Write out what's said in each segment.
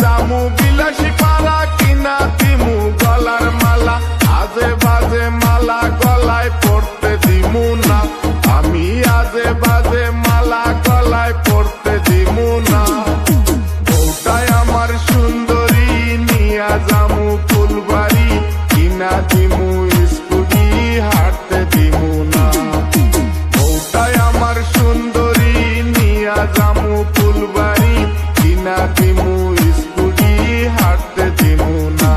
জামু বিলাসী পাড়া কিনা দিমু গলার মালা আজে বাজে মালা গলায় পড়তে দিমু না আমি আজে বাজে মালা গলায় পড়তে দিমু না বউটাই আমার সুন্দরী নিয়া জামু ফুলবাড়ি কিনা দিমু স্কুটি হাঁটতে দিমু না বউটাই আমার সুন্দরী নিয়া জামু ফুলবাড়ি কিনা দিমু স্কুটি হাঁটতে দিমু না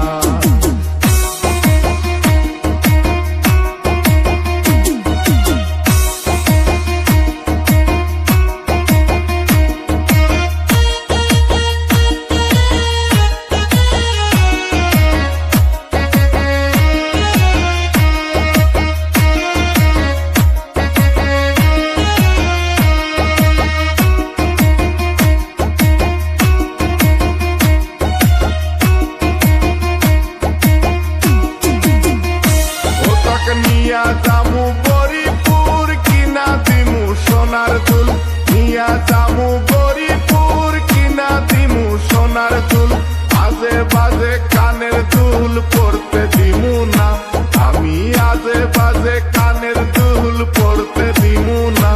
নিয়া জামু গরিপুর কিনা দিমু সোনার দুল নিয়া জামু গরিপুর কিনা দিমু সোনার দুল আজে বাজে কানের দুল পড়তে দিমু না আমি আজে বাজে কানের দুল পড়তে দিমু না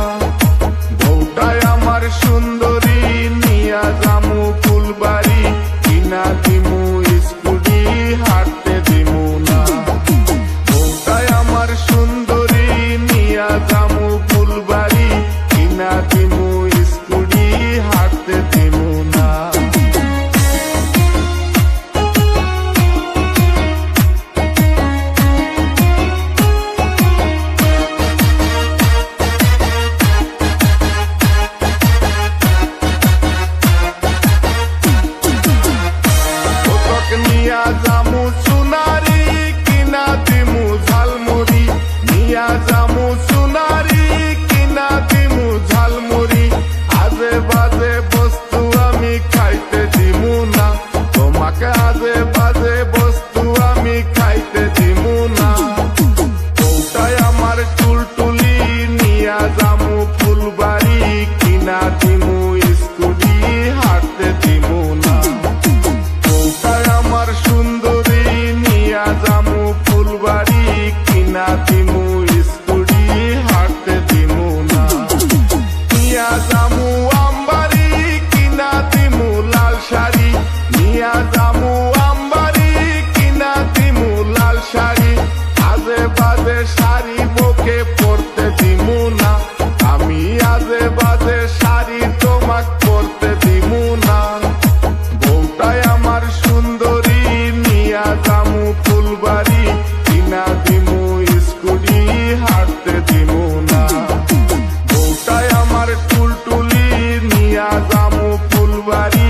বউটাই আমার সুন্দরী নিয়া জামু ফুলবাড়ি কিনা দিমু স্কুটি হাঁটতে দিমু না আমার সুন্দরী নিয়া জামু ফুলবাড়ি কিনা দিমু স্কুটি হাঁটতে দিমু না নিয়া জামু সোনারি কিনা দিমু ঝালমুড়ি নিয়া জামু সোনারি কিনা দিমু ঝালমুড়ি আজে বাজে বস্তু আমি খাইতে দিমু না তোমাকে আজে বাজে বস্তু আমি খাইতে দিমু না বউটাই আমার টুলটুলি নিয়া জামু ফুলবাড়ি কিনা দিমু স্কুটি হাঁটতে দিমু না বউটাই আমার সুন্দরী নিয়া জামু ফুলবাড়ি কিনা দিমু স্কুটি হাঁটতে দিমু না নিয়া জামু আমবাড়ি কিনা দিমু লাল শাড়ি নিয়া জামু আমবাড়ি কিনা দিমু লাল শাড়ি আজে বাজে শাড়ি বুকে পরতে দিমু না আমি আজে বাজে শাড়ি তোমাক পরতে দিমু না বউটাই আমার সুন্দরী নিয়া জামু ফুলবাড়ি কিনা দিমু স্কুটি হাঁটতে দিমু না বউটাই আমার টুলটুলি নিয়া জামু ফুলবাড়ি